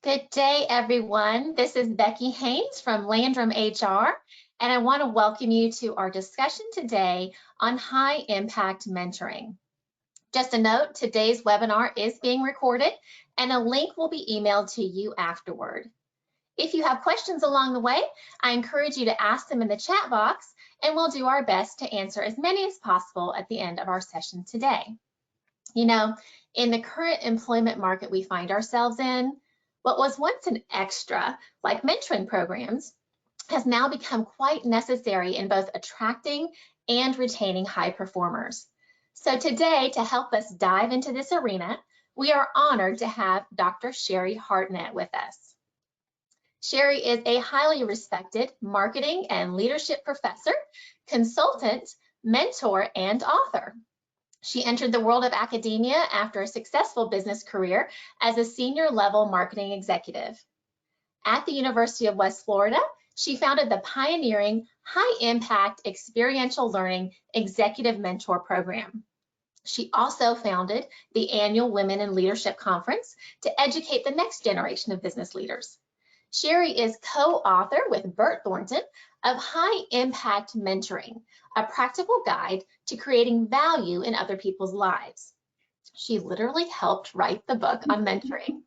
Good day, everyone. This is Becky Haynes from Landrum HR, and I want to welcome you to our discussion today on high impact mentoring. Just a note, today's webinar is being recorded and a link will be emailed to you afterward. If you have questions along the way, I encourage you to ask them in the chat box and we'll do our best to answer as many as possible at the end of our session today. You know, in the current employment market we find ourselves in, what was once an extra, like mentoring programs, has now become quite necessary in both attracting and retaining high performers. So today, to help us dive into this arena, we are honored to have Dr. Sherry Hartnett with us. Sherry is a highly respected marketing and leadership professor, consultant, mentor, and author. She entered the world of academia after a successful business career as a senior level marketing executive. At the University of West Florida, she founded the pioneering high impact experiential learning executive mentor program. She also founded the annual Women in Leadership Conference to educate the next generation of business leaders. Sherry is co-author with Bert Thornton of High Impact Mentoring, a practical guide to creating value in other people's lives. She literally helped write the book on mentoring.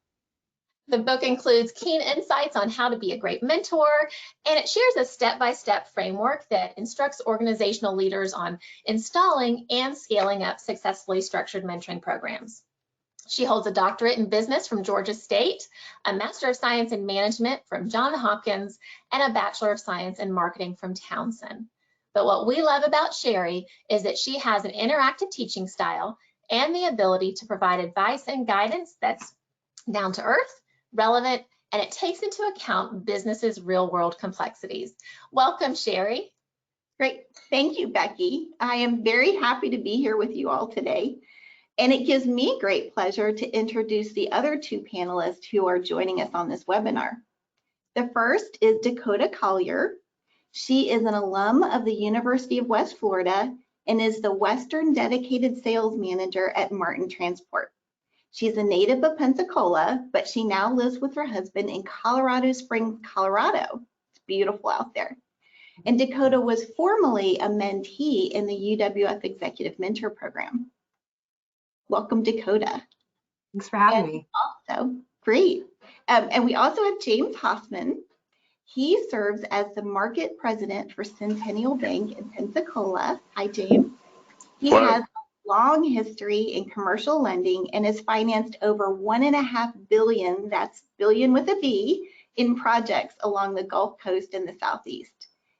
The book includes keen insights on how to be a great mentor, and it shares a step-by-step framework that instructs organizational leaders on installing and scaling up successfully structured mentoring programs. She holds a doctorate in business from Georgia State, a Master of Science in Management from Johns Hopkins, and a Bachelor of Science in Marketing from Towson. But what we love about Sherry is that she has an interactive teaching style and the ability to provide advice and guidance that's down to earth, relevant, and it takes into account business's real-world complexities. Welcome, Sherry. Great. Thank you, Becky. I am very happy to be here with you all today. And it gives me great pleasure to introduce the other two panelists who are joining us on this webinar. The first is Dakota Collier. She is an alum of the University of West Florida and is the Western Dedicated Sales Manager at Martin Transport. She's a native of Pensacola, but she now lives with her husband in Colorado Springs, Colorado. It's beautiful out there. And Dakota was formerly a mentee in the UWF Executive Mentor Program. Welcome, Dakota. Thanks for having me. Also, great. And we also have James Hoffman. He serves as the market president for Centennial Bank in Pensacola. Hi, James. He has a long history in commercial lending and has financed over $1.5 billion, that's billion with a B, in projects along the Gulf Coast and the Southeast.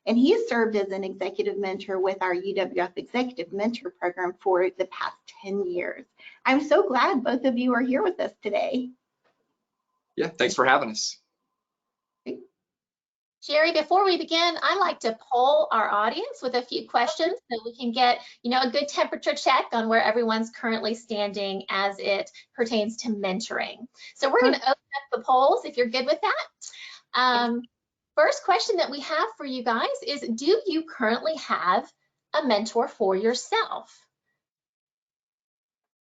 And he has served as an executive mentor with our UWF Executive Mentor Program for the past 10 years. I'm so glad both of you are here with us today. Yeah, thanks for having us. Sherry, before we begin, I like to poll our audience with a few questions so we can get, a good temperature check on where everyone's currently standing as it pertains to mentoring. So we're going to open up the polls if you're good with that. First question that we have for you guys is, do you currently have a mentor for yourself?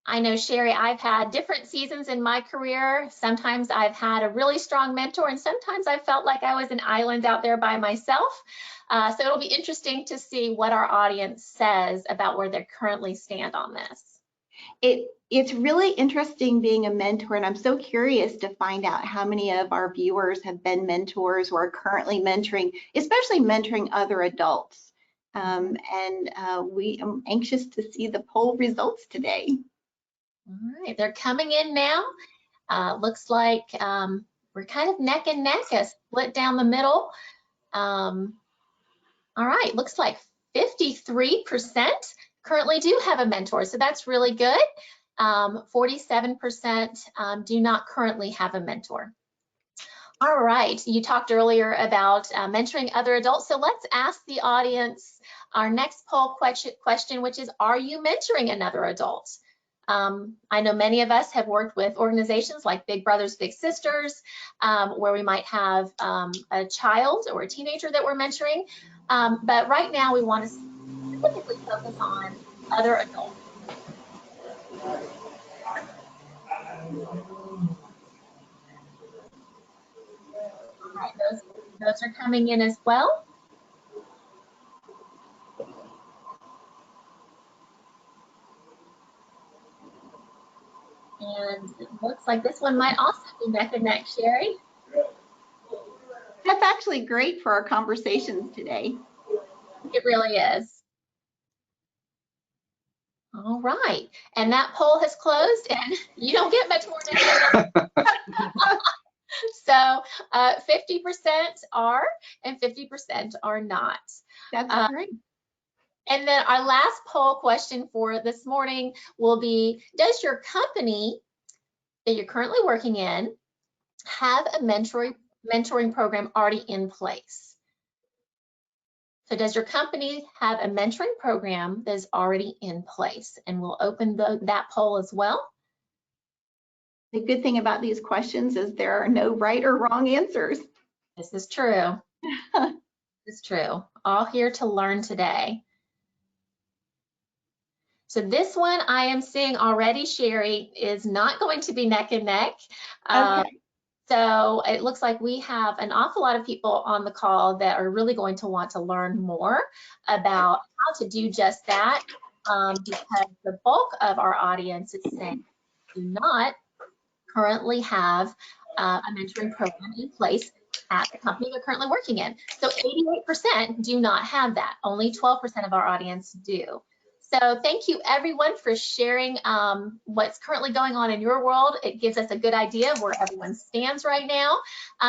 I know, Sherry, I've had different seasons in my career. Sometimes I've had a really strong mentor, and sometimes I felt like I was an island out there by myself. So it'll be interesting to see what our audience says about where they currently stand on this. It's really interesting being a mentor, and I'm so curious to find out how many of our viewers have been mentors or are currently mentoring, especially mentoring other adults. We am anxious to see the poll results today. All right, they're coming in now. Looks like we're kind of neck and neck, a split down the middle. All right, looks like 53% currently do have a mentor, so that's really good. 47% do not currently have a mentor. All right, you talked earlier about mentoring other adults, so let's ask the audience our next poll question, which is, are you mentoring another adult? I know many of us have worked with organizations like Big Brothers Big Sisters, where we might have a child or a teenager that we're mentoring, but right now we want to specifically focus on other adults. All right, those are coming in as well. And it looks like this one might also be neck and neck, Sherry. That's actually great for our conversations today. It really is. All right, and that poll has closed, and you don't get much more neck and neck. So 50% are and 50% are not. That's great. And then our last poll question for this morning will be, does your company that you're currently working in have a mentoring program already in place? So does your company have a mentoring program that is already in place? And we'll open that poll as well. The good thing about these questions is there are no right or wrong answers. This is true. This is true. All here to learn today. So this one I am seeing already, Sherry, is not going to be neck and neck. Okay. So it looks like we have an awful lot of people on the call that are really going to want to learn more about how to do just that, because the bulk of our audience is saying do not currently have a mentoring program in place at the company they're currently working in. So 88% do not have that. Only 12% of our audience do. So thank you everyone for sharing what's currently going on in your world. It gives us a good idea of where everyone stands right now.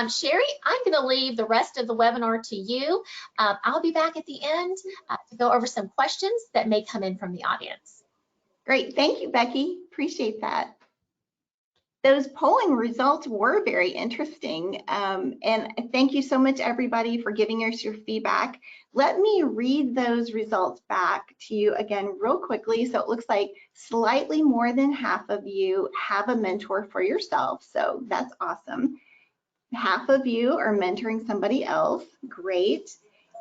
Sherry, I'm going to leave the rest of the webinar to you. I'll be back at the end to go over some questions that may come in from the audience. Great. Thank you, Becky. Appreciate that. Those polling results were very interesting, and thank you so much, everybody, for giving us your feedback. Let me read those results back to you again real quickly. So it looks like slightly more than half of you have a mentor for yourself, so that's awesome. Half of you are mentoring somebody else, great.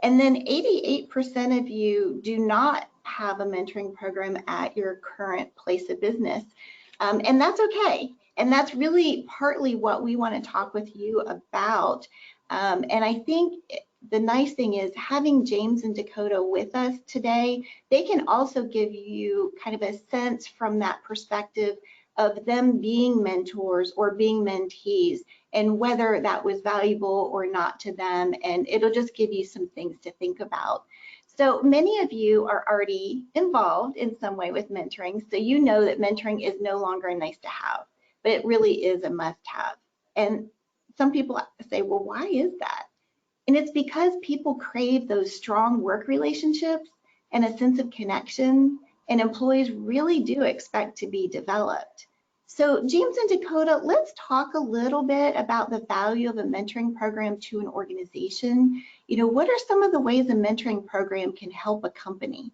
And then 88% of you do not have a mentoring program at your current place of business, and that's okay. And that's really partly what we want to talk with you about. And I think the nice thing is having James and Dakota with us today, they can also give you kind of a sense from that perspective of them being mentors or being mentees and whether that was valuable or not to them. And it'll just give you some things to think about. So many of you are already involved in some way with mentoring. So you know that mentoring is no longer a nice to have, but it really is a must-have. And some people say, well, why is that? And it's because people crave those strong work relationships and a sense of connection, and employees really do expect to be developed. So James and Dakota, let's talk a little bit about the value of a mentoring program to an organization. You know, what are some of the ways a mentoring program can help a company?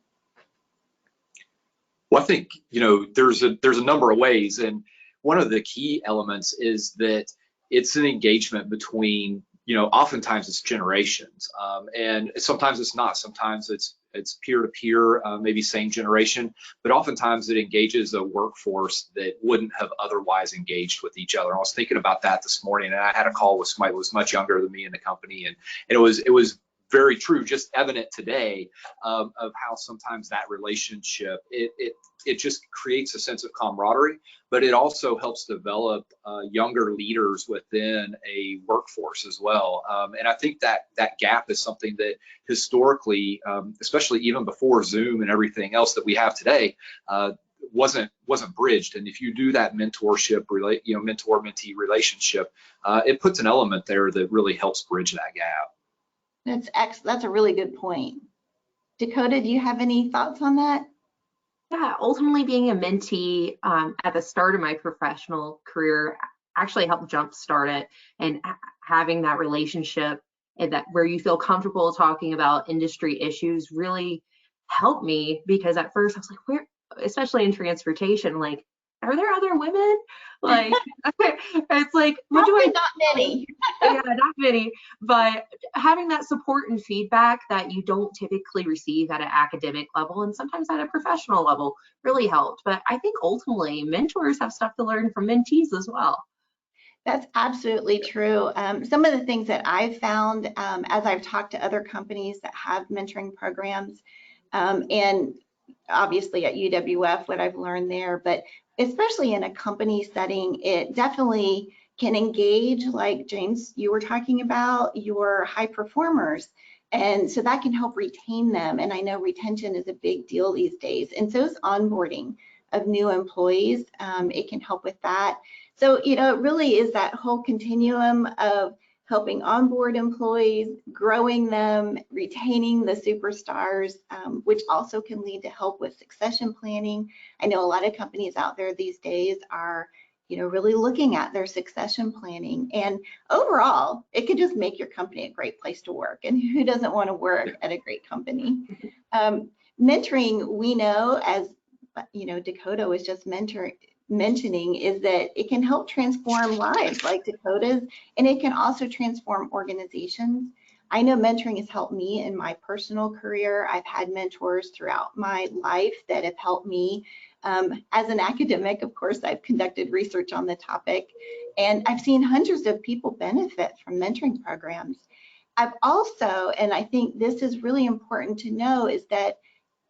Well, I think, there's a number of ways, and one of the key elements is that it's an engagement between, oftentimes it's generations, and sometimes it's not. Sometimes it's peer-to-peer, maybe same generation, but oftentimes it engages a workforce that wouldn't have otherwise engaged with each other. I was thinking about that this morning, and I had a call with somebody who was much younger than me in the company, and it was very true, just evident today of how sometimes that relationship, it just creates a sense of camaraderie, but it also helps develop younger leaders within a workforce as well. And I think that gap is something that historically, especially even before Zoom and everything else that we have today, wasn't bridged. And if you do that mentorship, mentor-mentee relationship, it puts an element there that really helps bridge that gap. That's a really good point. Dakota, do you have any thoughts on that? Yeah, ultimately being a mentee at the start of my professional career actually helped jumpstart it, and having that relationship and that where you feel comfortable talking about industry issues really helped me, because at first I was like, where, especially in transportation, like, are there other women? Like, it's like, what do I? Not many. Yeah, not many, but having that support and feedback that you don't typically receive at an academic level and sometimes at a professional level really helped. But I think ultimately mentors have stuff to learn from mentees as well. That's absolutely true. Some of the things that I've found as I've talked to other companies that have mentoring programs, and obviously at UWF, what I've learned there, but especially in a company setting, it definitely can engage, like James, you were talking about, your high performers. And so that can help retain them. And I know retention is a big deal these days. And so is onboarding of new employees. It can help with that. So, it really is that whole continuum of helping onboard employees, growing them, retaining the superstars, which also can lead to help with succession planning. I know a lot of companies out there these days are, really looking at their succession planning. And overall, it could just make your company a great place to work. And who doesn't want to work at a great company? Mentoring, we know, as Dakota was just mentioning, is that it can help transform lives like Dakota's, and it can also transform organizations. I know mentoring has helped me in my personal career. I've had mentors throughout my life that have helped me. As an academic, of course, I've conducted research on the topic, and I've seen hundreds of people benefit from mentoring programs. I've also, and I think this is really important to know, is that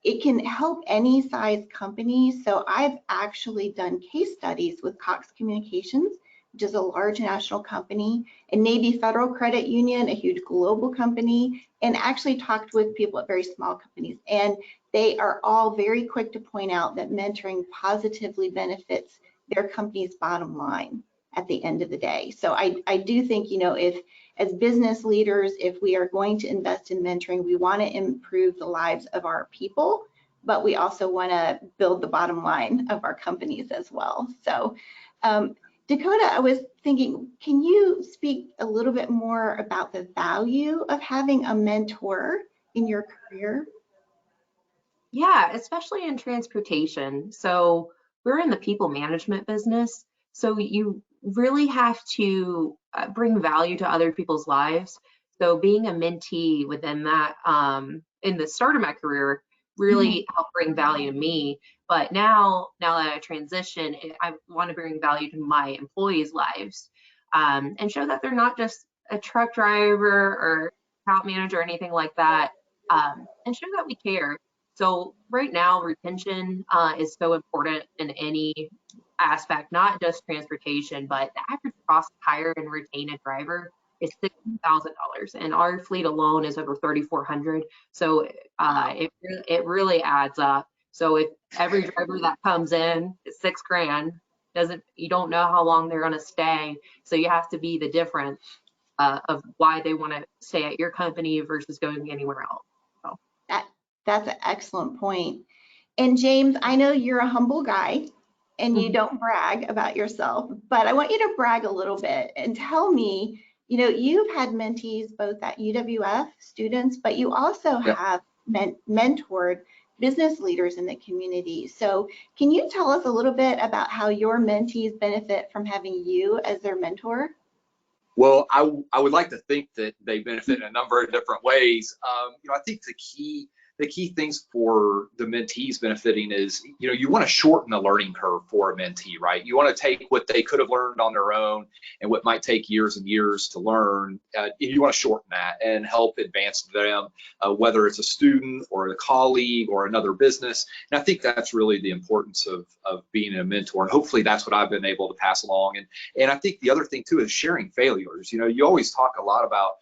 it can help any size company. So I've actually done case studies with Cox Communications, which is a large national company, and Navy Federal Credit Union, a huge global company, and actually talked with people at very small companies. And they are all very quick to point out that mentoring positively benefits their company's bottom line at the end of the day. So I do think, if as business leaders, if we are going to invest in mentoring, we want to improve the lives of our people, but we also want to build the bottom line of our companies as well. So Dakota, I was thinking, can you speak a little bit more about the value of having a mentor in your career? Yeah, especially in transportation. So we're in the people management business. So you really have to bring value to other people's lives. So being a mentee within that, in the start of my career, really helped bring value to me. But now that I transition, I want to bring value to my employees' lives, and show that they're not just a truck driver or account manager or anything like that, and show that we care. So right now, retention is so important in any aspect, not just transportation, but the average cost to hire and retain a driver is $60,000, and our fleet alone is over 3,400. So it really adds up. So if every driver that comes in is $6,000, you don't know how long they're going to stay. So you have to be the difference of why they want to stay at your company versus going anywhere else. So. That's an excellent point. And James, I know you're a humble guy and you don't brag about yourself, but I want you to brag a little bit and tell me, you've had mentees both at UWF students, but you also have mentored business leaders in the community. So can you tell us a little bit about how your mentees benefit from having you as their mentor? Well, I would like to think that they benefit in a number of different ways. I think the key things for the mentees benefiting is, you want to shorten the learning curve for a mentee, right? You want to take what they could have learned on their own and what might take years and years to learn. You want to shorten that and help advance them, whether it's a student or a colleague or another business. And I think that's really the importance of being a mentor. And hopefully that's what I've been able to pass along. And I think the other thing too is sharing failures. You always talk a lot about,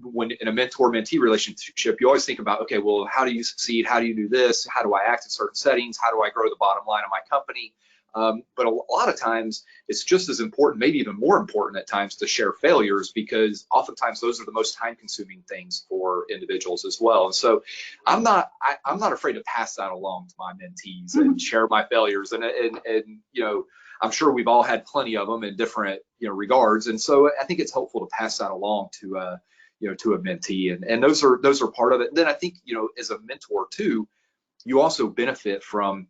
when in a mentor-mentee relationship, you always think about, okay, well, how do you succeed? How do you do this? How do I act in certain settings? How do I grow the bottom line of my company? But a lot of times it's just as important, maybe even more important at times, to share failures, because oftentimes those are the most time-consuming things for individuals as well. And so I'm not afraid to pass that along to my mentees and share my failures. And I'm sure we've all had plenty of them in different regards. And so I think it's helpful to pass that along to a mentee, and those are part of it. And then I think as a mentor too, you also benefit from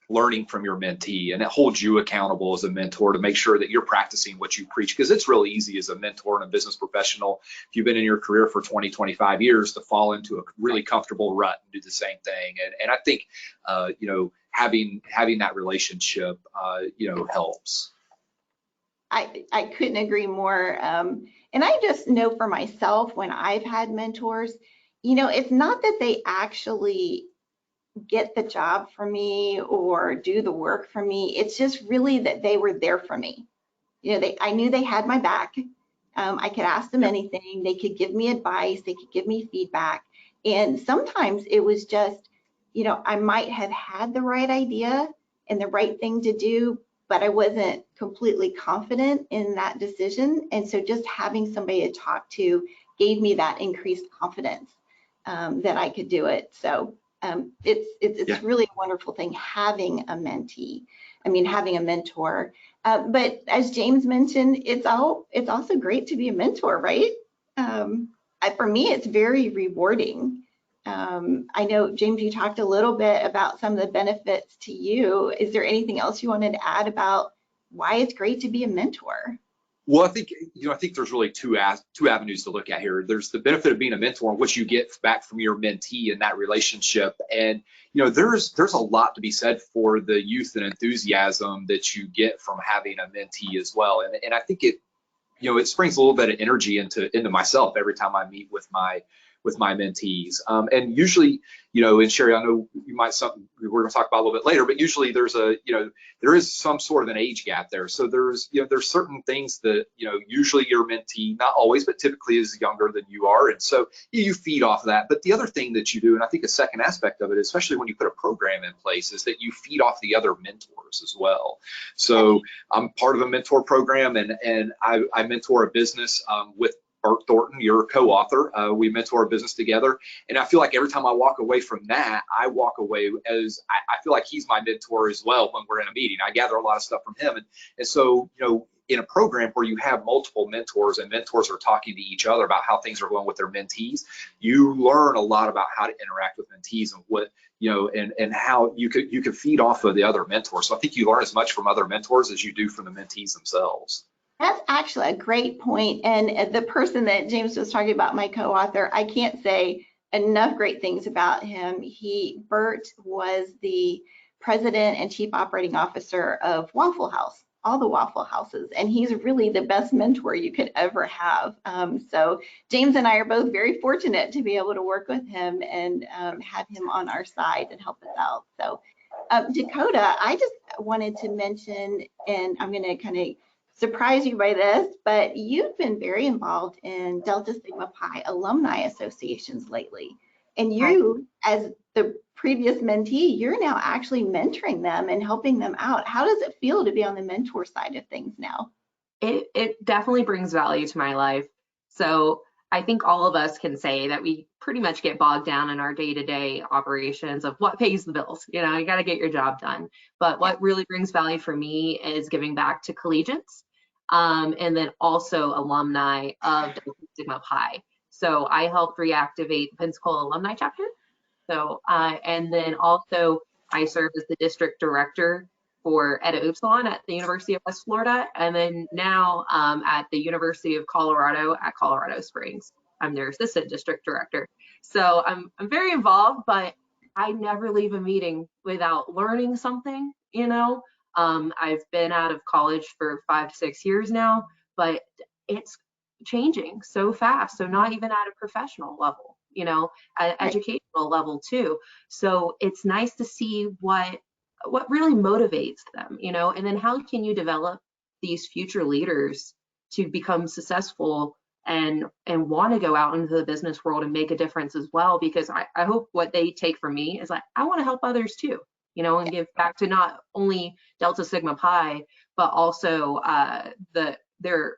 learning from your mentee, and it holds you accountable as a mentor to make sure that you're practicing what you preach, because it's really easy as a mentor and a business professional, if you've been in your career for 20, 25 years, to fall into a really comfortable rut and do the same thing. And I think having that relationship helps. I couldn't agree more. And I just know for myself, when I've had mentors, you know, it's not that they actually get the job for me or do the work for me. It's just really that they were there for me. You know, I knew they had my back. I could ask them anything. They could give me advice. They could give me feedback. And sometimes it was just, you know, I might have had the right idea and the right thing to do, but I wasn't completely confident in that decision. And so just having somebody to talk to gave me that increased confidence that I could do it. So it's really a wonderful thing having a mentee. I mean, having a mentor. But as James mentioned, it's also great to be a mentor, right? For me, it's very rewarding. I know, James, you talked a little bit about some of the benefits to you. Is there anything else you wanted to add about why it's great to be a mentor? Well, I think, you know, I think there's really two avenues to look at here. There's the benefit of being a mentor and what you get back from your mentee in that relationship. And, you know, there's a lot to be said for the youth and enthusiasm that you get from having a mentee as well. And I think it, you know, it springs a little bit of energy into myself every time I meet with my mentees. And usually, you know, and Sherry, I know we're going to talk about a little bit later, but usually there is some sort of an age gap there. So there's certain things that, you know, usually your mentee, not always, but typically is younger than you are. And so you feed off of that. But the other thing that you do, and I think a second aspect of it, especially when you put a program in place, is that you feed off the other mentors as well. So I'm part of a mentor program, and I mentor a business with Bert Thornton, your co-author. We mentor a business together. And I feel like every time I walk away from that, I walk away as I feel like he's my mentor as well when we're in a meeting. I gather a lot of stuff from him. And so, you know, in a program where you have multiple mentors and mentors are talking to each other about how things are going with their mentees, you learn a lot about how to interact with mentees and what, you know, and how you could feed off of the other mentors. So I think you learn as much from other mentors as you do from the mentees themselves. That's actually a great point. And the person that James was talking about, my co-author, I can't say enough great things about him. Bert was the president and chief operating officer of Waffle House, all the Waffle Houses, and he's really the best mentor you could ever have. So James and I are both very fortunate to be able to work with him and have him on our side and help us out. So Dakota, I just wanted to mention, and I'm going to kind of surprise you by this, but you've been very involved in Delta Sigma Pi alumni associations lately. And you, as the previous mentee, you're now actually mentoring them and helping them out. How does it feel to be on the mentor side of things now? It definitely brings value to my life. So I think all of us can say that we pretty much get bogged down in our day-to-day operations of what pays the bills. You know, you got to get your job done. But what really brings value for me is giving back to collegiates. And then also alumni of Delta Sigma Pi. So I helped reactivate the Pensacola Alumni Chapter. So, and then also I serve as the district director for Eta Upsilon at the University of West Florida. And then now at the University of Colorado at Colorado Springs. I'm their assistant district director. So I'm very involved, but I never leave a meeting without learning something, you know. I've been out of college for 5 to 6 years now, but it's changing so fast. So not even at a professional level, you know, at educational level too. So it's nice to see what really motivates them, you know, and then how can you develop these future leaders to become successful and want to go out into the business world and make a difference as well, because I hope what they take from me is like, I want to help others too, you know, and give back to not only Delta Sigma Pi, but also their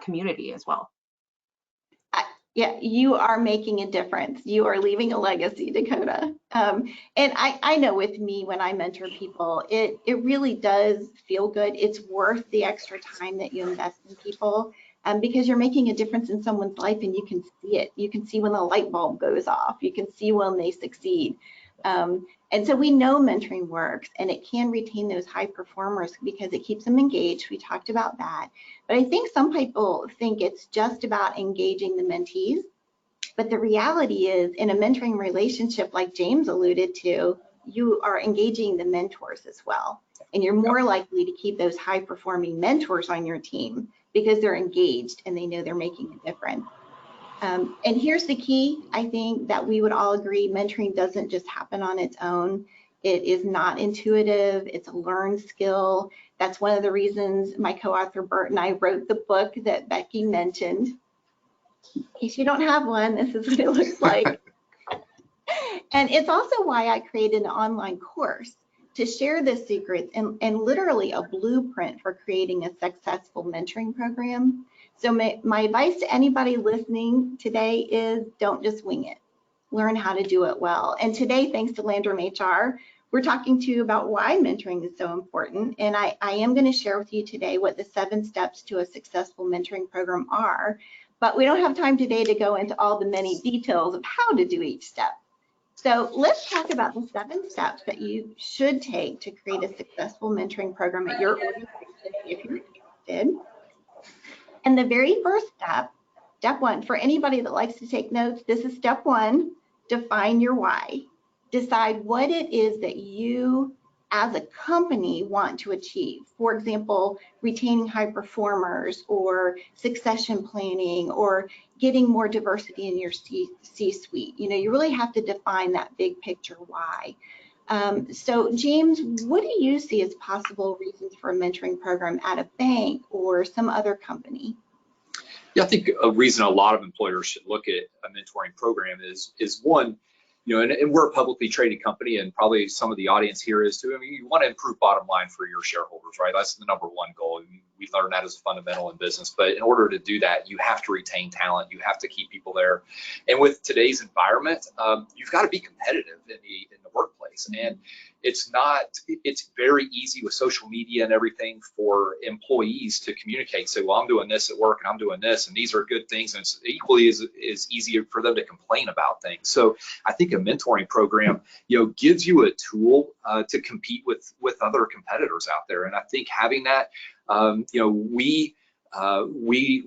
community as well. Yeah, you are making a difference. You are leaving a legacy, Dakota. And I know with me, when I mentor people, it really does feel good. It's worth the extra time that you invest in people because you're making a difference in someone's life and you can see it. You can see when the light bulb goes off. You can see when they succeed. And so we know mentoring works and it can retain those high performers because it keeps them engaged. We talked about that. But I think some people think it's just about engaging the mentees. But the reality is, in a mentoring relationship, like James alluded to, you are engaging the mentors as well. And you're more likely to keep those high performing mentors on your team because they're engaged and they know they're making a difference. And here's the key, I think, that we would all agree: mentoring doesn't just happen on its own. It is not intuitive, it's a learned skill. That's one of the reasons my co-author Bert and I wrote the book that Becky mentioned. In case you don't have one, this is what it looks like. And it's also why I created an online course to share the secrets and literally a blueprint for creating a successful mentoring program. So my advice to anybody listening today is don't just wing it. Learn how to do it well. And today, thanks to Landrum HR, we're talking to you about why mentoring is so important. And I am going to share with you today what the 7 steps to a successful mentoring program are. But we don't have time today to go into all the many details of how to do each step. So let's talk about the 7 steps that you should take to create a successful mentoring program at your organization if you're interested. And the very first step, step 1, for anybody that likes to take notes, this is step 1, define your why. Decide what it is that you as a company want to achieve. For example, retaining high performers, or succession planning, or getting more diversity in your C-suite. You know, you really have to define that big picture why. So James, what do you see as possible reasons for a mentoring program at a bank or some other company? Yeah, I think a reason a lot of employers should look at a mentoring program is one, you know, and we're a publicly traded company, and probably some of the audience here is too. I mean, you want to improve bottom line for your shareholders, right? That's the #1 goal. I mean, we learned that as a fundamental in business, but in order to do that, you have to retain talent. You have to keep people there. And with today's environment, you've got to be competitive in the workplace. And it's very easy with social media and everything for employees to communicate, say, well, I'm doing this at work and I'm doing this, and these are good things. And it's equally as easier for them to complain about things. So I think a mentoring program, you know, gives you a tool to compete with other competitors out there. And I think having that, you know, we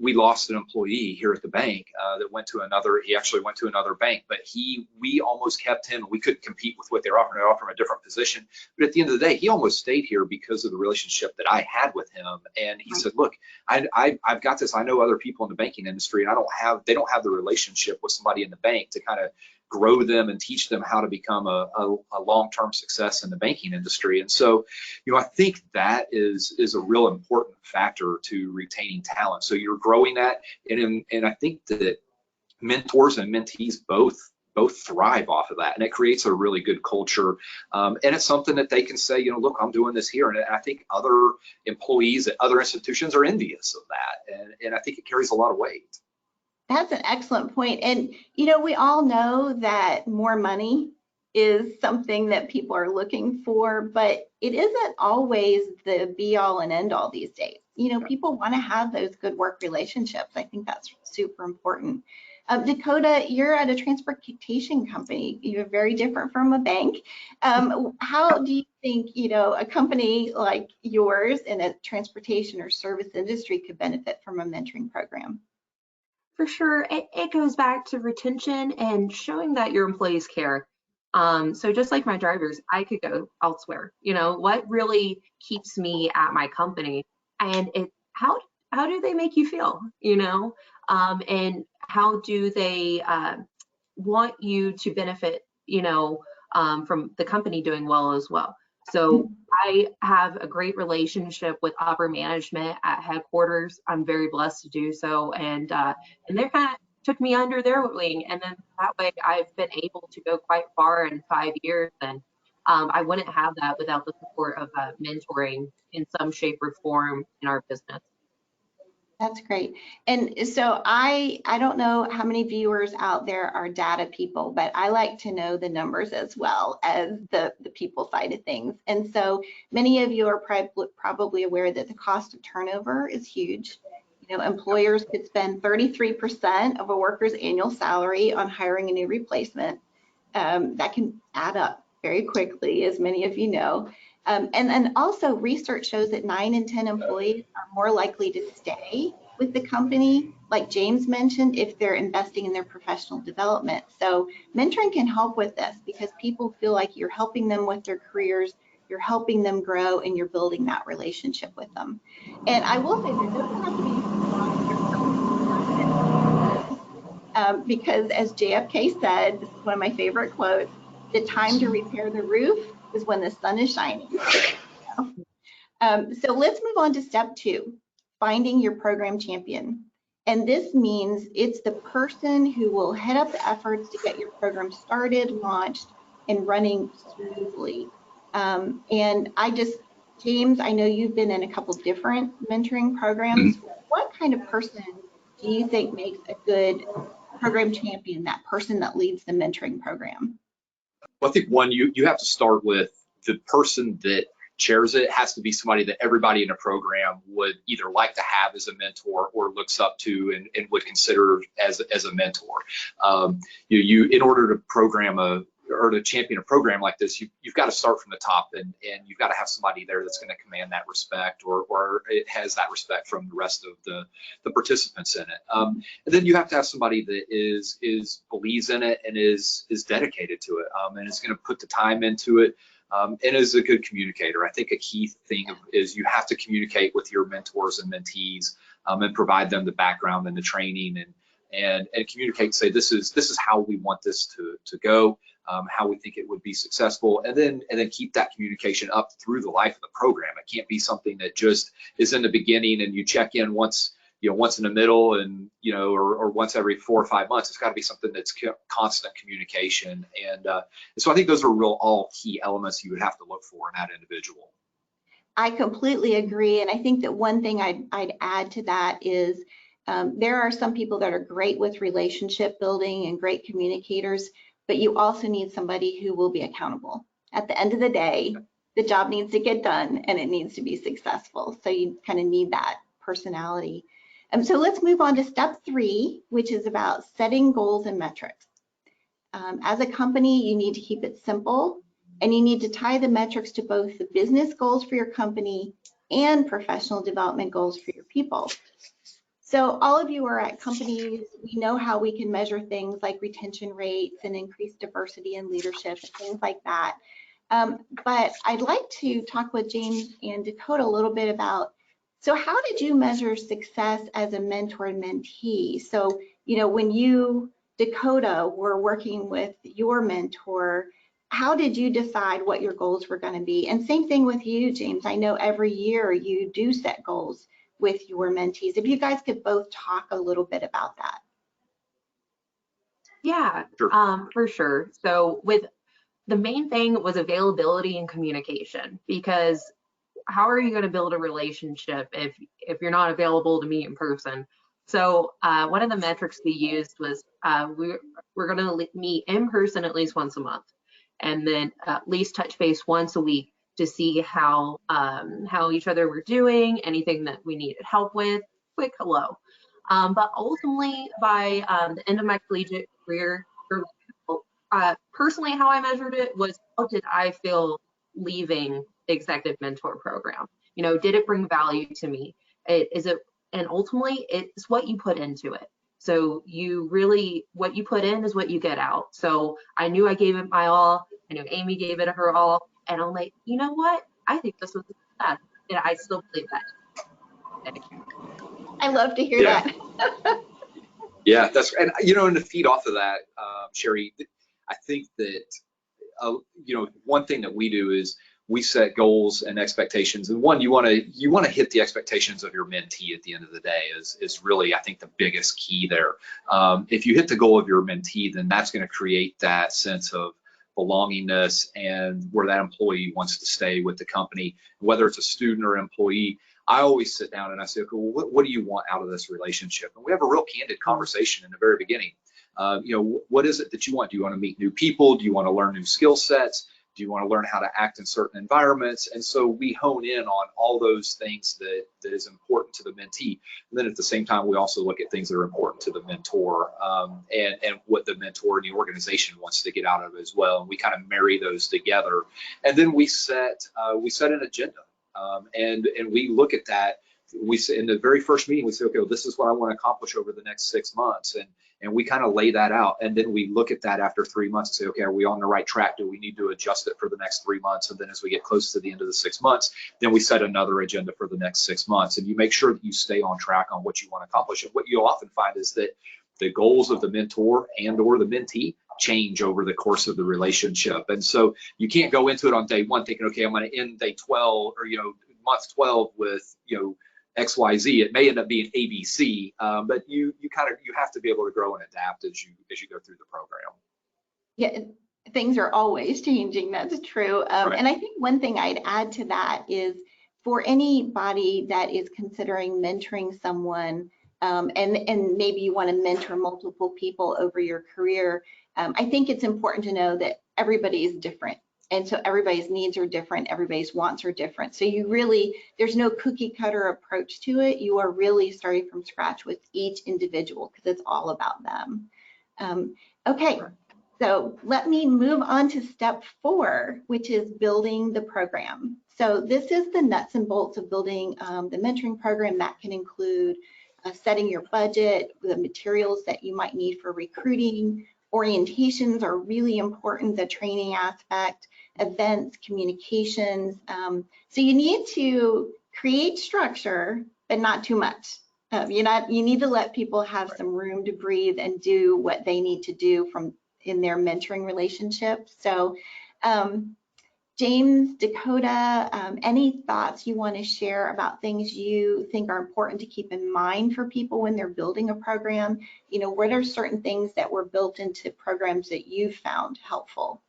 lost an employee here at the bank that went to another. He actually went to another bank, but we almost kept him. We couldn't compete with what they were offering. They offered him a different position, but at the end of the day, he almost stayed here because of the relationship that I had with him. And he said, "Look, I've got this. I know other people in the banking industry, and they don't have the relationship with somebody in the bank to kind of grow them and teach them how to become a long-term success in the banking industry." And so, you know, I think that is a real important factor to retaining talent. So you're growing that, and I think that mentors and mentees both thrive off of that, and it creates a really good culture. And it's something that they can say, you know, look, I'm doing this here, and I think other employees at other institutions are envious of that, and I think it carries a lot of weight. That's an excellent point. And, you know, we all know that more money is something that people are looking for, but it isn't always the be all and end all these days. You know, people want to have those good work relationships. I think that's super important. Dakota, you're at a transportation company. You're very different from a bank. How do you think, you know, a company like yours in a transportation or service industry could benefit from a mentoring program? For sure, it goes back to retention and showing that your employees care. So just like my drivers, I could go elsewhere. You know, what really keeps me at my company, and how do they make you feel? You know, and how do they want you to benefit? You know, from the company doing well as well. So I have a great relationship with upper management at headquarters. I'm very blessed to do so, and they kind of took me under their wing, and then that way I've been able to go quite far in 5 years. And I wouldn't have that without the support of mentoring in some shape or form in our business. That's great. And so I don't know how many viewers out there are data people, but I like to know the numbers as well as the people side of things. And so many of you are probably aware that the cost of turnover is huge. You know, employers could spend 33% of a worker's annual salary on hiring a new replacement. That can add up very quickly, as many of you know. And then also research shows that 9 in 10 employees are more likely to stay with the company, like James mentioned, if they're investing in their professional development. So mentoring can help with this because people feel like you're helping them with their careers, you're helping them grow, and you're building that relationship with them. And I will say there doesn't have to be because as JFK said, this is one of my favorite quotes, the time to repair the roof is when the sun is shining. So let's move on to step 2, finding your program champion. And this means it's the person who will head up the efforts to get your program started, launched, and running smoothly. And James, I know you've been in a couple different mentoring programs. What kind of person do you think makes a good program champion, that person that leads the mentoring program? Well, I think one, you have to start with the person that chairs it has to be somebody that everybody in a program would either like to have as a mentor or looks up to and would consider as a mentor. In order to program or to champion a program like this, you've got to start from the top, and you've got to have somebody there that's going to command that respect, or it has that respect from the rest of the participants in it. And then you have to have somebody that believes in it and is dedicated to it, and is going to put the time into it, and is a good communicator. I think a key thing is you have to communicate with your mentors and mentees, and provide them the background and the training, and communicate, say this is how we want this to go, how we think it would be successful, and then keep that communication up through the life of the program. It can't be something that just is in the beginning and you check in once in the middle, and or once every 4 or 5 months. It's got to be something that's constant communication, and so I think those are all key elements you would have to look for in that individual. I completely agree, and I think that one thing I'd add to that is there are some people that are great with relationship building and great communicators, but you also need somebody who will be accountable. At the end of the day, the job needs to get done and it needs to be successful. So you kind of need that personality. So let's move on to step 3, which is about setting goals and metrics. As a company, you need to keep it simple, and you need to tie the metrics to both the business goals for your company and professional development goals for your people. So all of you are at companies, we know how we can measure things like retention rates and increased diversity in leadership and things like that. But I'd like to talk with James and Dakota a little bit about, so how did you measure success as a mentor and mentee? So, when you, Dakota, were working with your mentor, how did you decide what your goals were going to be? And same thing with you, James. I know every year you do set goals with your mentees. If you guys could both talk a little bit about that. Yeah, Sure. for sure. So the main thing was availability and communication, because how are you going to build a relationship if you're not available to meet in person? So one of the metrics we used was we're going to meet in person at least once a month, and then at least touch base once a week to see how each other were doing, anything that we needed help with, quick hello. But ultimately, by the end of my collegiate career, personally, how I measured it was, how did I feel leaving the executive mentor program? Did it bring value to me? And ultimately, it's what you put into it. So what you put in is what you get out. So I knew I gave it my all. I knew Amy gave it her all. And I'm like, you know what? I think this was success. And I still believe that. I love to hear that. Yeah, and to feed off of that, Sherry, I think that one thing that we do is we set goals and expectations, and one, you want to hit the expectations of your mentee at the end of the day is really, I think, the biggest key there. If you hit the goal of your mentee, then that's going to create that sense of belongingness and where that employee wants to stay with the company, whether it's a student or employee. I always sit down and I say, okay, well, what do you want out of this relationship? And we have a real candid conversation in the very beginning. What is it that you want? Do you want to meet new people? Do you want to learn new skill sets? Do you want to learn how to act in certain environments? And so we hone in on all those things that is important to the mentee. And then at the same time, we also look at things that are important to the mentor, and what the mentor and the organization wants to get out of it as well. And we kind of marry those together. And then we set an agenda, and we look at that we say in the very first meeting, we say, okay, well, this is what I want to accomplish over the next 6 months. And we kind of lay that out. And then we look at that after 3 months and say, okay, are we on the right track? Do we need to adjust it for the next 3 months? And then as we get close to the end of the 6 months, then we set another agenda for the next 6 months. And you make sure that you stay on track on what you want to accomplish. And what you'll often find is that the goals of the mentor and or the mentee change over the course of the relationship. And so you can't go into it on day one thinking, okay, I'm going to end day 12 or, month 12 with, XYZ. It may end up being ABC, but you have to be able to grow and adapt as you go through the program. Yeah, things are always changing. That's true. Right. And I think one thing I'd add to that is for anybody that is considering mentoring someone, and maybe you want to mentor multiple people over your career, I think it's important to know that everybody is different. And so everybody's needs are different, everybody's wants are different. So there's no cookie cutter approach to it. You are really starting from scratch with each individual because it's all about them. Okay, so let me move on to step 4, which is building the program. So this is the nuts and bolts of building the mentoring program. That can include setting your budget, the materials that you might need for recruiting. Orientations are really important, the training aspect, events, communications. So you need to create structure, but not too much. You need to let people have some room to breathe and do what they need to do in their mentoring relationship. So James, Dakota, any thoughts you want to share about things you think are important to keep in mind for people when they're building a program? What are certain things that were built into programs that you found helpful?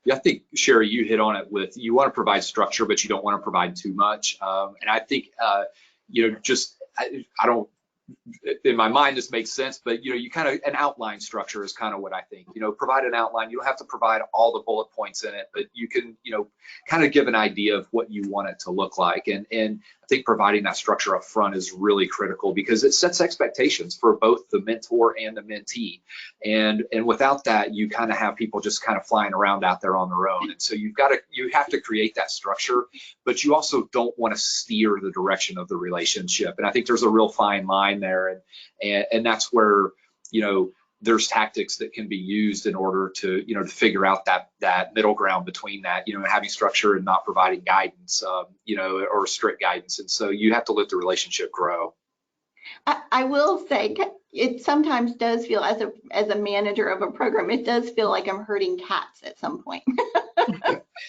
Yeah, I think, Sherry, you hit on it with you want to provide structure, but you don't want to provide too much. And I think, I don't, in my mind, this makes sense, but you kind of an outline structure is kind of what I think. Provide an outline. You don't have to provide all the bullet points in it, but you can, kind of give an idea of what you want it to look like. And I think providing that structure up front is really critical because it sets expectations for both the mentor and the mentee. And without that, you kind of have people just kind of flying around out there on their own. And so you have to create that structure, but you also don't want to steer the direction of the relationship. And I think there's a real fine line there. And that's where, there's tactics that can be used in order to, to figure out that middle ground between that, having structure and not providing guidance, or strict guidance. And so you have to let the relationship grow. I will say it sometimes does feel as a manager of a program, it does feel like I'm herding cats at some point.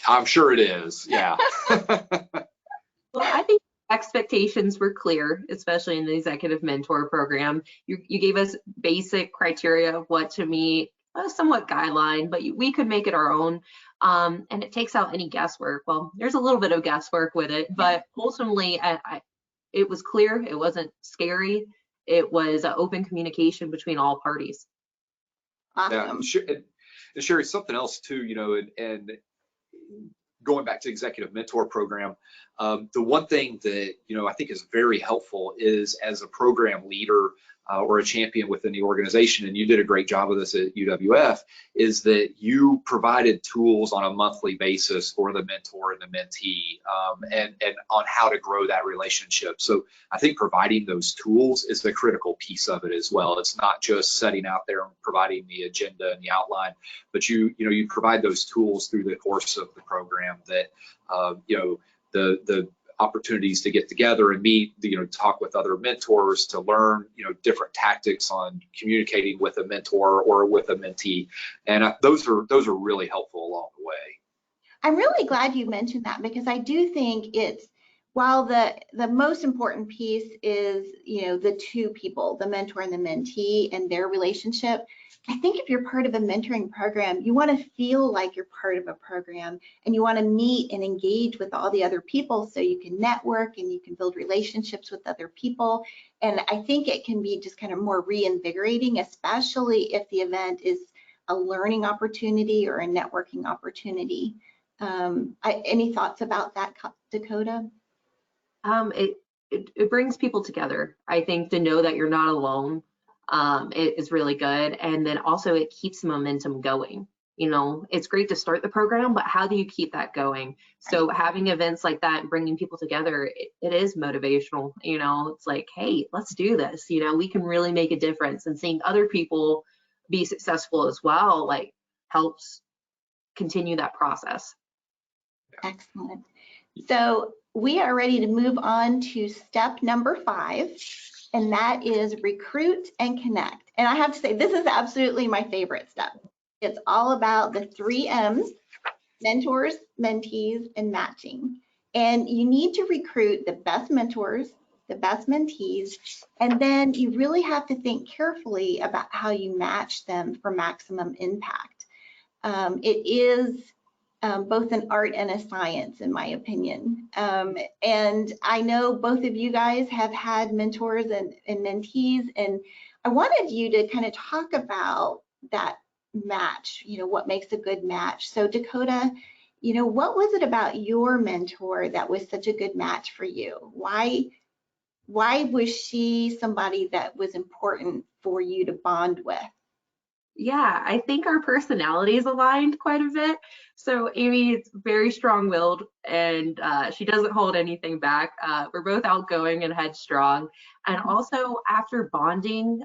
I'm sure it is. Yeah. Well, I think expectations were clear, especially in the executive mentor program. You gave us basic criteria of what to meet, a somewhat guideline, but we could make it our own. And it takes out any guesswork. Well, there's a little bit of guesswork with it, but ultimately it was clear. It wasn't scary. It was open communication between all parties. Awesome. Yeah, and Sherry, something else too, and going back to executive mentor program, the one thing that I think is very helpful is as a program leader or a champion within the organization, and you did a great job of this at UWF, is that you provided tools on a monthly basis for the mentor and the mentee, and on how to grow that relationship. So I think providing those tools is the critical piece of it as well. It's not just setting out there and providing the agenda and the outline, but you provide those tools through the course of the program that the opportunities to get together and meet, talk with other mentors, to learn, different tactics on communicating with a mentor or with a mentee. And those are really helpful along the way. I'm really glad you mentioned that because I do think while the most important piece is, the two people, the mentor and the mentee and their relationship, I think if you're part of a mentoring program, you want to feel like you're part of a program and you want to meet and engage with all the other people so you can network and you can build relationships with other people. And I think it can be just kind of more reinvigorating, especially if the event is a learning opportunity or a networking opportunity. Any thoughts about that, Dakota? It brings people together. I think to know that you're not alone it is really good, and then also it keeps momentum going. you know, it's great to start the program, but how do you keep that going? So having events like that and bringing people together, it is motivational. You know, it's like, hey, let's do this. You know, we can really make a difference, and seeing other people be successful as well, like, helps continue that process. Excellent. So we are ready to move on to step number 5, and that is recruit and connect. And I have to say, this is absolutely my favorite step. It's all about the 3 M's: mentors, mentees, and matching. And you need to recruit the best mentors, the best mentees, and then you really have to think carefully about how you match them for maximum impact. It is both an art and a science, in my opinion. And I know both of you guys have had mentors and mentees, and I wanted you to kind of talk about that match, you know, what makes a good match. So Dakota, you know, what was it about your mentor that was such a good match for you? Why was she somebody that was important for you to bond with? Yeah, I think our personalities aligned quite a bit. So Amy is very strong-willed, and she doesn't hold anything back. We're both outgoing and headstrong. And also after bonding,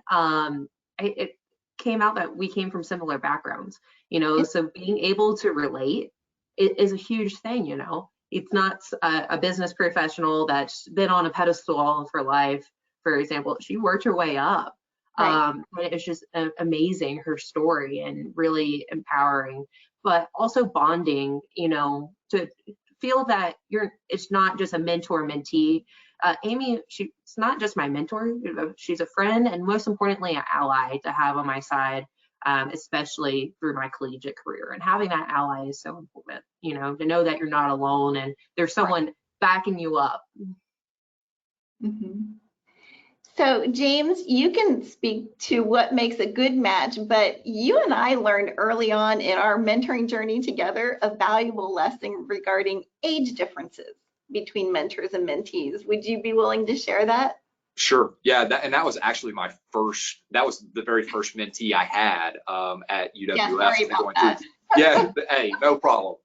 it came out that we came from similar backgrounds, you know, so being able to relate is a huge thing, you know. It's not a business professional that's been on a pedestal for life, for example. She worked her way up. Right. And it's just amazing, her story, and really empowering, but also bonding, you know, to feel that it's not just a mentor mentee. Amy, she's not just my mentor, she's a friend, and most importantly, an ally to have on my side, especially through my collegiate career. And having that ally is so important, you know, to know that you're not alone and there's someone backing you up. Mm-hmm. So James, you can speak to what makes a good match, but you and I learned early on in our mentoring journey together a valuable lesson regarding age differences between mentors and mentees. Would you be willing to share that? Sure. Yeah, that was actually that was the very first mentee I had at UWF. Yeah, sorry about that. Yeah, hey, no problem.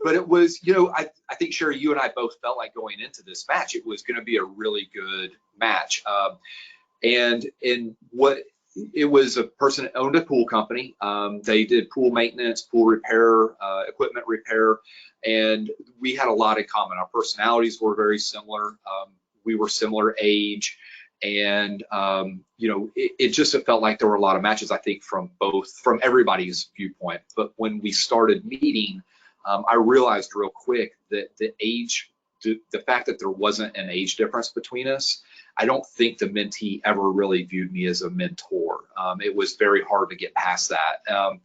But it was, you know, I think, Sherry, you and I both felt like going into this match, it was going to be a really good match. And what it was, a person that owned a pool company. They did pool maintenance, pool repair, equipment repair, and we had a lot in common. Our personalities were very similar. We were similar age, and you know, it just felt like there were a lot of matches, I think, from everybody's viewpoint. But when we started meeting, I realized real quick that the fact that there wasn't an age difference between us, I don't think the mentee ever really viewed me as a mentor. It was very hard to get past that.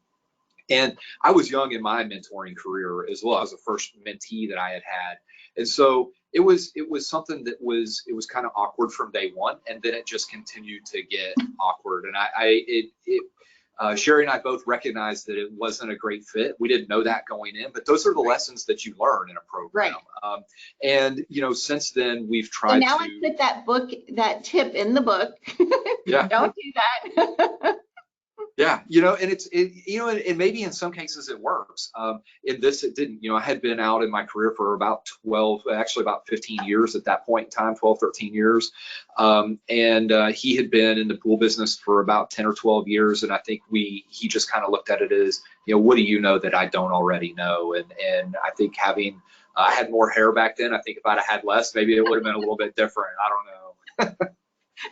And I was young in my mentoring career as well. I was the first mentee that I had had. And so it was something that was kind of awkward from day one, and then it just continued to get awkward. And Sherry and I both recognized that it wasn't a great fit. We didn't know that going in, but those are the lessons that you learn in a program. Right. And you know, since then we've tried now I put that tip in the book. Yeah. Don't do that. Yeah, you know, and you know, and maybe in some cases it works. In this, it didn't. You know, I had been out in my career for about 15 years at that point in time, 12, 13 years. And he had been in the pool business for about 10 or 12 years. And I think he just kind of looked at it as, you know, what do you know that I don't already know? And I think I had more hair back then. I think if I'd have had less, maybe it would have been a little bit different. I don't know.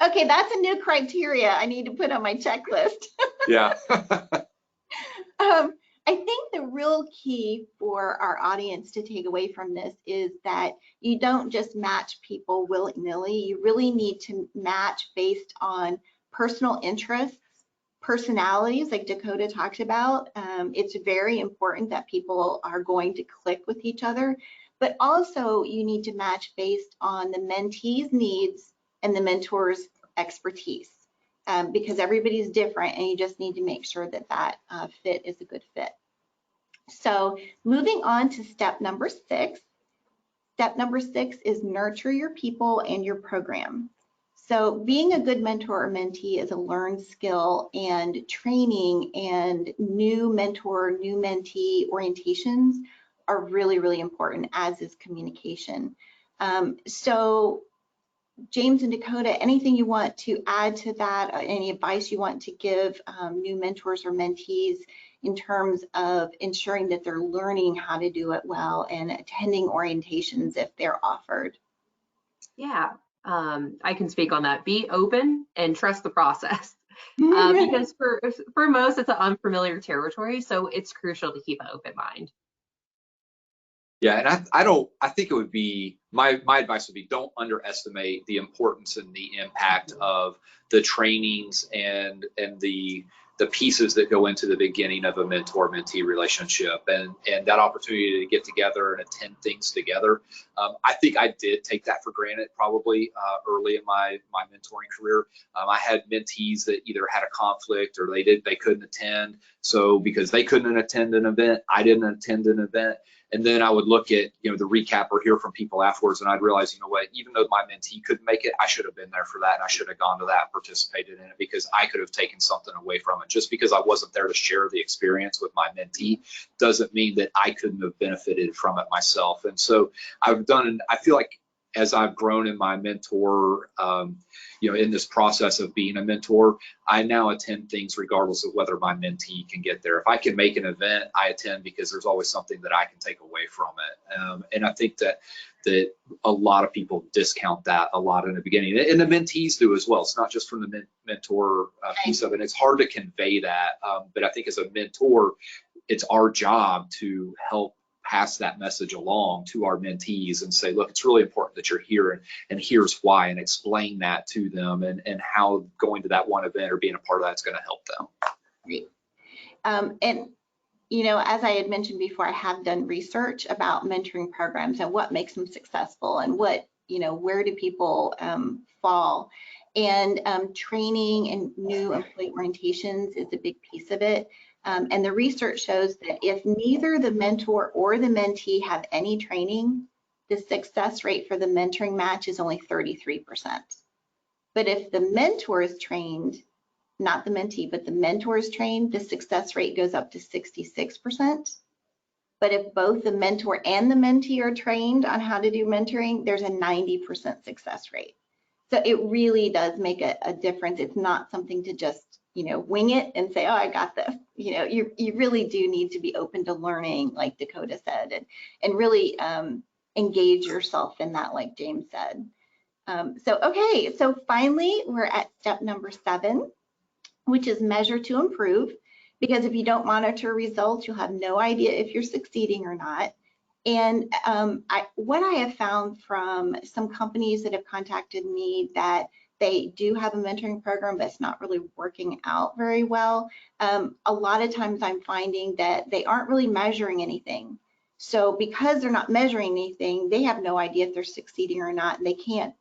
Okay, that's a new criteria I need to put on my checklist. Yeah. I think the real key for our audience to take away from this is that you don't just match people willy-nilly. You really need to match based on personal interests, personalities, like Dakota talked about. It's very important that people are going to click with each other, but also you need to match based on the mentee's needs and the mentor's expertise, because everybody's different, and you just need to make sure that fit is a good fit. So moving on to step number 6. Step number 6 is nurture your people and your program. So being a good mentor or mentee is a learned skill, and training and new mentor, new mentee orientations are really, really important, as is communication. So James and Dakota, anything you want to add to that? Any advice you want to give new mentors or mentees in terms of ensuring that they're learning how to do it well and attending orientations if they're offered? Yeah, I can speak on that. Be open and trust the process. Because for most, it's an unfamiliar territory, so it's crucial to keep an open mind. Yeah, and I think it would be, my advice would be, don't underestimate the importance and the impact of the trainings and the pieces that go into the beginning of a mentor-mentee relationship, and that opportunity to get together and attend things together. I think I did take that for granted probably early in my mentoring career. I had mentees that either had a conflict or they couldn't attend. So because they couldn't attend an event, I didn't attend an event. And then I would look at, the recap or hear from people afterwards, and I'd realize, what, even though my mentee couldn't make it, I should have been there for that, and I should have gone to that, participated in it, because I could have taken something away from it. Just because I wasn't there to share the experience with my mentee doesn't mean that I couldn't have benefited from it myself. And so I feel like as I've grown in my mentor, in this process of being a mentor, I now attend things regardless of whether my mentee can get there. If I can make an event, I attend because there's always something that I can take away from it. And I think that a lot of people discount that a lot in the beginning, and the mentees do as well. It's not just from the mentor piece of it. It's hard to convey that, but I think as a mentor, it's our job to help pass that message along to our mentees and say, look, it's really important that you're here, and here's why, and explain that to them, and how going to that one event or being a part of that's going to help them. Great. And as I had mentioned before, I have done research about mentoring programs and what makes them successful, and what, where do people fall. And training and new employee orientations is a big piece of it. And the research shows that if neither the mentor or the mentee have any training, the success rate for the mentoring match is only 33%. But if the mentor is trained, not the mentee, but the mentor is trained, the success rate goes up to 66%. But if both the mentor and the mentee are trained on how to do mentoring, there's a 90% success rate. So it really does make a difference. It's not something to just wing it and say, oh, I got this. You really do need to be open to learning, like Dakota said, and really engage yourself in that, like James said. So finally, we're at step number 7, which is measure to improve. Because if you don't monitor results, you'll have no idea if you're succeeding or not. And what I have found from some companies that have contacted me that they do have a mentoring program, but it's not really working out very well. A lot of times I'm finding that they aren't really measuring anything. So because they're not measuring anything, they have no idea if they're succeeding or not, and they can't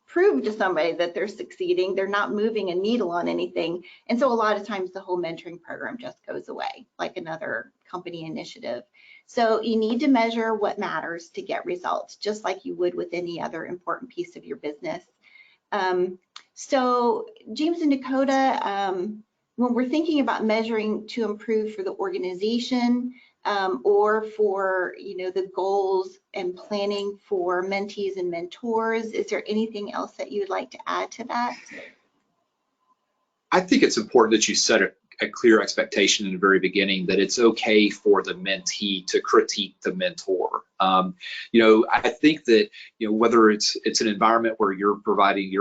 prove to somebody that they're succeeding. They're not moving a needle on anything. And so a lot of times the whole mentoring program just goes away, like another company initiative. So you need to measure what matters to get results, just like you would with any other important piece of your business. So James and Dakota, when we're thinking about measuring to improve for the organization, or for the goals and planning for mentees and mentors, is there anything else that you'd like to add to that? I think it's important that you set a clear expectation in the very beginning that it's okay for the mentee to critique the mentor. I think that whether it's an environment where you're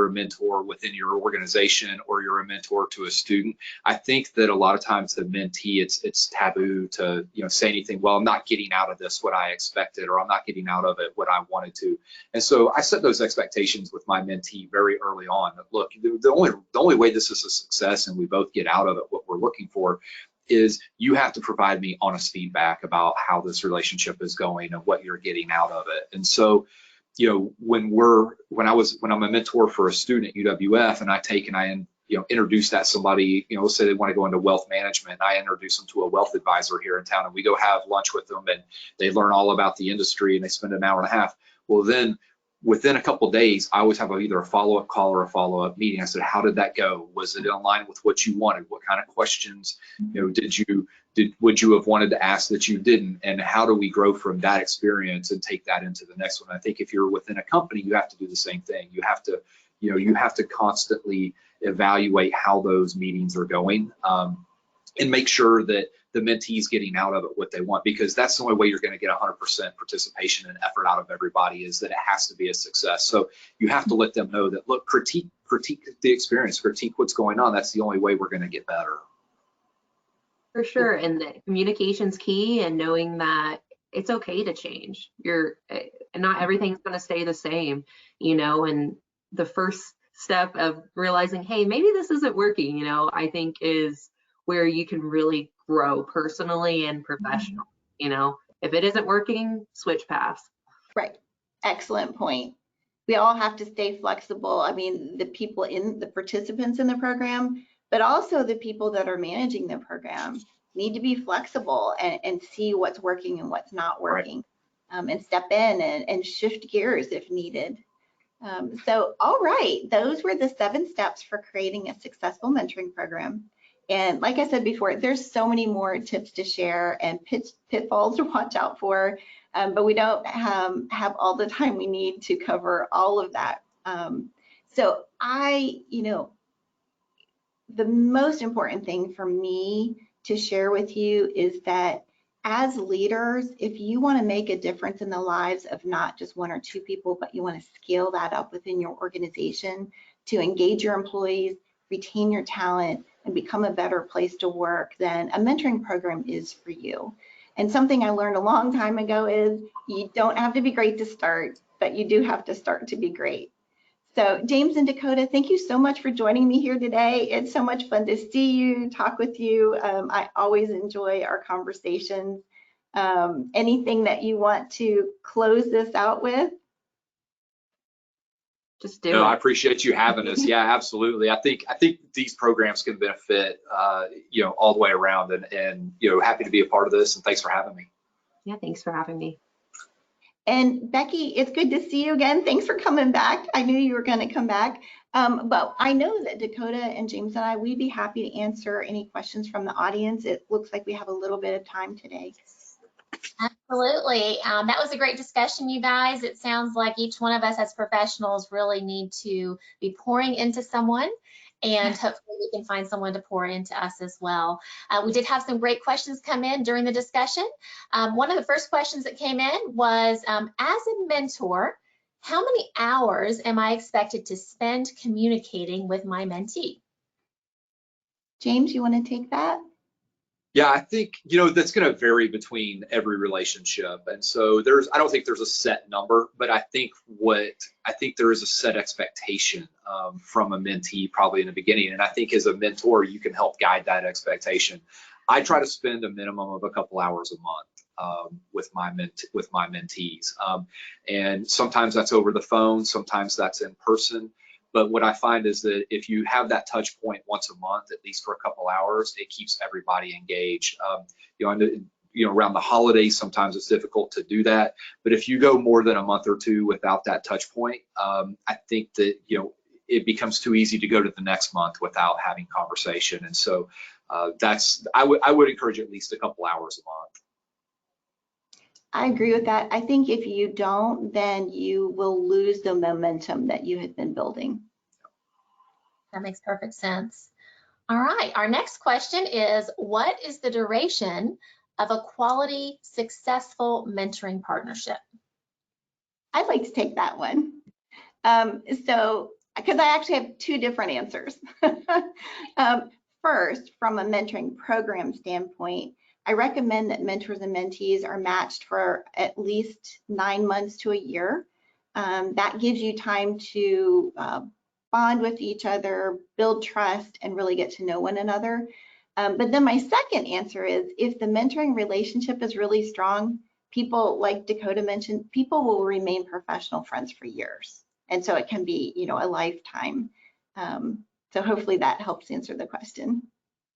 a mentor within your organization, or you're a mentor to a student, I think that a lot of times the mentee, it's taboo to say anything. Well, I'm not getting out of this what I expected, or I'm not getting out of it what I wanted to. And so I set those expectations with my mentee very early on. Look, the only way this is a success and we both get out of it what we're looking for is you have to provide me honest feedback about how this relationship is going and what you're getting out of it. And so, when I'm a mentor for a student at UWF, and I introduce that somebody, let's say they want to go into wealth management, I introduce them to a wealth advisor here in town, and we go have lunch with them, and they learn all about the industry, and they spend an hour and a half. Well, then within a couple of days, I always have either a follow-up call or a follow-up meeting. I said, how did that go? Was it in line with what you wanted? What kind of questions, would you have wanted to ask that you didn't? And how do we grow from that experience and take that into the next one? I think if you're within a company, you have to do the same thing. You have to constantly evaluate how those meetings are going, and make sure that the mentee's getting out of it what they want, because that's the only way you're going to get 100% participation and effort out of everybody, is that it has to be a success. So you have to let them know that, look, critique the experience, critique what's going on. That's the only way we're going to get better. For sure, and the communication's key, and knowing that it's okay to change. And not everything's going to stay the same, and the first step of realizing, hey, maybe this isn't working, I think is where you can really grow personally and professionally. If it isn't working, switch paths. Right. Excellent point. We all have to stay flexible. I mean, the participants in the program, but also the people that are managing the program need to be flexible and see what's working and what's not working, and step in and shift gears if needed. So, all right, those were the 7 steps for creating a successful mentoring program. And like I said before, there's so many more tips to share and pitfalls to watch out for, but we don't have all the time we need to cover all of that. So the most important thing for me to share with you is that as leaders, if you want to make a difference in the lives of not just 1 or 2 people, but you want to scale that up within your organization to engage your employees, retain your talent, and become a better place to work, then a mentoring program is for you. And something I learned a long time ago is you don't have to be great to start, but you do have to start to be great. So James and Dakota, thank you so much for joining me here today. It's so much fun to see you, talk with you. I always enjoy our conversations. Anything that you want to close this out with? Just do it. I appreciate you having us. Yeah, absolutely. I think these programs can benefit, all the way around, and happy to be a part of this, and thanks for having me. Yeah, thanks for having me. And Becky, it's good to see you again. Thanks for coming back. I knew you were going to come back, but I know that Dakota and James and I, we'd be happy to answer any questions from the audience. It looks like we have a little bit of time today. Absolutely. That was a great discussion, you guys. It sounds like each one of us as professionals really need to be pouring into someone, and hopefully we can find someone to pour into us as well. We did have some great questions come in during the discussion. One of the first questions that came in was, as a mentor, how many hours am I expected to spend communicating with my mentee? James, you want to take that? Yeah, I think, that's going to vary between every relationship. And so I don't think there's a set number, but I think there is a set expectation from a mentee probably in the beginning. And I think as a mentor, you can help guide that expectation. I try to spend a minimum of a couple hours a month with my mentees. And sometimes that's over the phone, sometimes that's in person. But what I find is that if you have that touch point once a month, at least for a couple hours, it keeps everybody engaged. Around the holidays, sometimes it's difficult to do that. But if you go more than a month or 2 without that touch point, I think that, it becomes too easy to go to the next month without having conversation. And so I would encourage at least a couple hours a month. I agree with that. I think if you don't, then you will lose the momentum that you had been building. That makes perfect sense. All right, our next question is, what is the duration of a quality, successful mentoring partnership? I'd like to take that one. Because I actually have 2 different answers. First, from a mentoring program standpoint, I recommend that mentors and mentees are matched for at least 9 months to a year. That gives you time to bond with each other, build trust, and really get to know one another. But then my second answer is, if the mentoring relationship is really strong, people, like Dakota mentioned, people will remain professional friends for years. And so it can be, a lifetime. So hopefully that helps answer the question.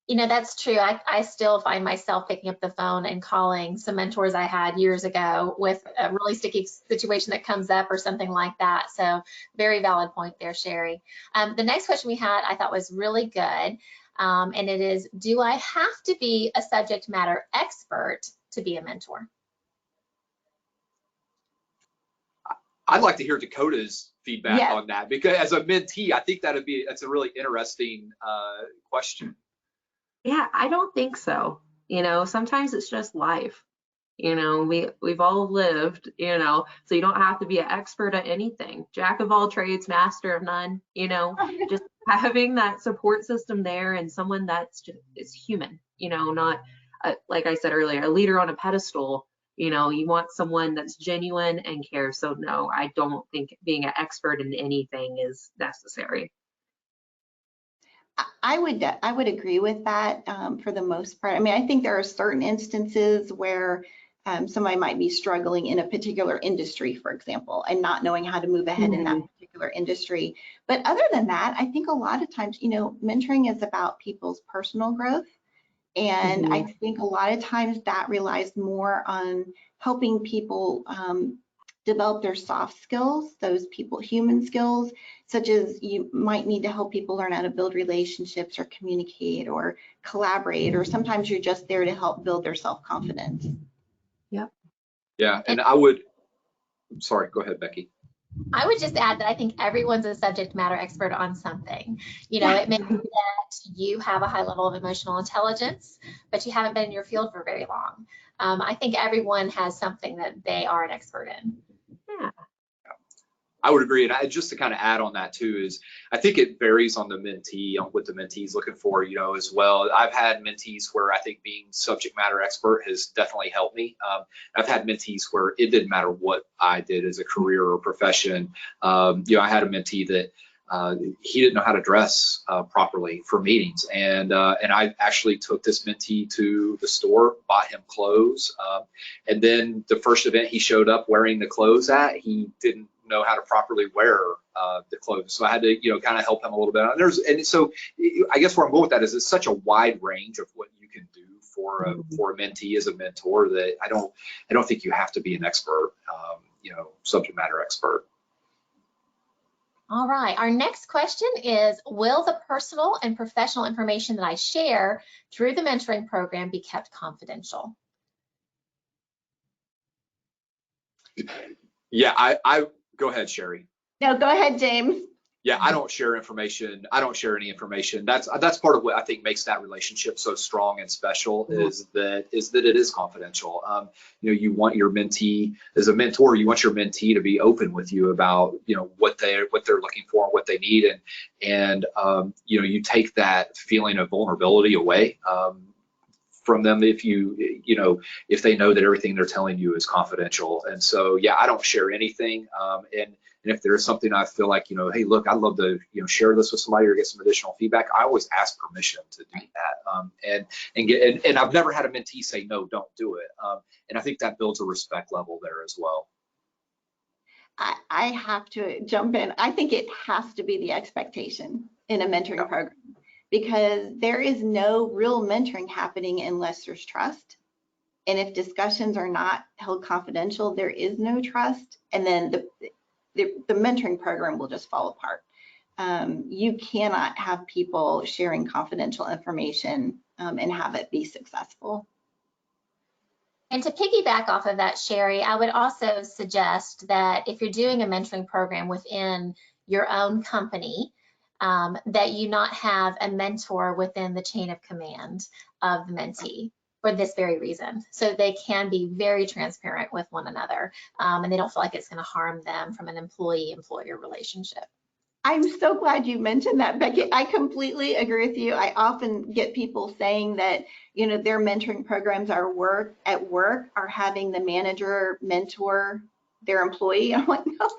You know, that's true. I still find myself picking up the phone and calling some mentors I had years ago with a really sticky situation that comes up or something like that. So very valid point there, Sherry. The next question we had I thought was really good. And it is, do I have to be a subject matter expert to be a mentor? I'd like to hear Dakota's feedback Yes. on that, because as a mentee, I think that's a really interesting question. Yeah, I don't think so. You know, sometimes it's just life. You know, we've all lived, you know, so you don't have to be an expert at anything. Jack of all trades, master of none, you know, just having that support system there and someone that's just is human, you know, not like I said earlier, a leader on a pedestal. You know, you want someone that's genuine and cares. So no, I don't think being an expert in anything is necessary. I would agree with that for the most part. I mean, I think there are certain instances where somebody might be struggling in a particular industry, for example, and not knowing how to move ahead in that particular industry. But other than that, I think a lot of times, you know, mentoring is about people's personal growth. And I think a lot of times that relies more on helping people develop their soft skills, those human skills, such as you might need to help people learn how to build relationships or communicate or collaborate, or sometimes you're just there to help build their self-confidence. Yep. Yeah, and sorry, go ahead, Becky. I would just add that I think everyone's a subject matter expert on something. You know, it may be that you have a high level of emotional intelligence, but you haven't been in your field for very long. I think everyone has something that they are an expert in. Yeah. I would agree. And just to kind of add on that too, is I think it varies on the mentee, on what the mentee is looking for, you know, as well. I've had mentees where I think being subject matter expert has definitely helped me. I've had mentees where it didn't matter what I did as a career or profession. You know, I had a mentee that he didn't know how to dress properly for meetings, and I actually took this mentee to the store, bought him clothes, and then the first event he showed up wearing the clothes at, he didn't know how to properly wear the clothes, so I had to, you know, kind of help him a little bit. And so I guess where I'm going with that is it's such a wide range of what you can do for a mentee as a mentor that I don't think you have to be an expert, you know, subject matter expert. All right, our next question is, will the personal and professional information that I share through the mentoring program be kept confidential? Yeah, I go ahead, Sherry. No, go ahead, James. Yeah, I don't share information. I don't share any information. That's part of what I think makes that relationship so strong and special, is that it is confidential. You know, you want your mentee, as a mentor, you want your mentee to be open with you about, you know, what they're looking for and what they need, and you know, you take that feeling of vulnerability away from them if if they know that everything they're telling you is confidential. And so, yeah, I don't share anything. And if there's something I feel like, you know, hey, look, I'd love to, you know, share this with somebody or get some additional feedback, I always ask permission to do that. And I've never had a mentee say, no, don't do it. And I think that builds a respect level there as well. I have to jump in. I think it has to be the expectation in a mentoring program, because there is no real mentoring happening unless there's trust. And if discussions are not held confidential, there is no trust. And then the mentoring program will just fall apart. You cannot have people sharing confidential information and have it be successful. And to piggyback off of that, Sherry, I would also suggest that if you're doing a mentoring program within your own company, that you not have a mentor within the chain of command of the mentee for this very reason. So they can be very transparent with one another, and they don't feel like it's going to harm them from an employee-employer relationship. I'm so glad you mentioned that, Becky. I completely agree with you. I often get people saying that, you know, their mentoring programs are having the manager mentor their employee. I'm like, no,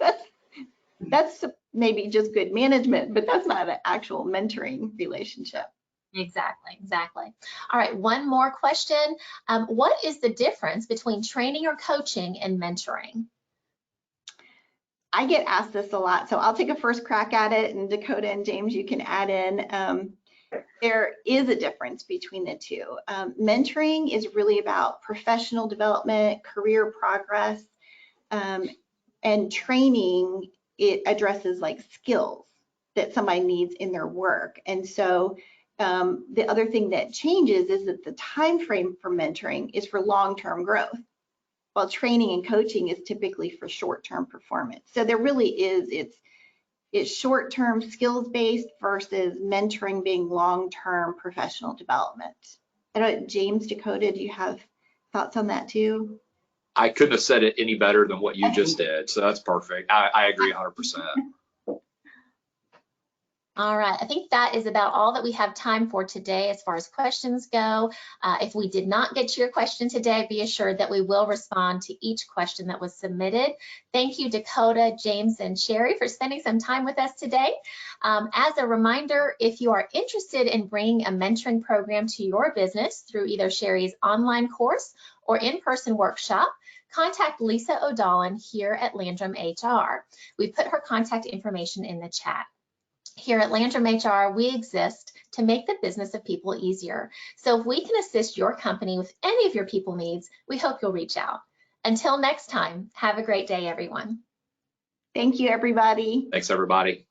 that's maybe just good management, but that's not an actual mentoring relationship. Exactly. All right, one more question. What is the difference between training or coaching and mentoring? I get asked this a lot, so I'll take a first crack at it, and Dakota and James, you can add in. there is a difference between the two. Mentoring is really about professional development, career progress, and training, it addresses like skills that somebody needs in their work. And so the other thing that changes is that the time frame for mentoring is for long-term growth, while training and coaching is typically for short-term performance. So there really is, it's short-term skills-based versus mentoring being long-term professional development. I don't know, James, Dakota, do you have thoughts on that too? I couldn't have said it any better than what you just did. So that's perfect. I agree 100%. All right, I think that is about all that we have time for today as far as questions go. If we did not get to your question today, be assured that we will respond to each question that was submitted. Thank you, Dakota, James, and Sherry for spending some time with us today. As a reminder, if you are interested in bringing a mentoring program to your business through either Sherry's online course or in-person workshop, contact Lisa O'Donnell here at Landrum HR. We put her contact information in the chat. Here at Landrum HR, we exist to make the business of people easier. So if we can assist your company with any of your people needs, we hope you'll reach out. Until next time, have a great day, everyone. Thank you, everybody. Thanks, everybody.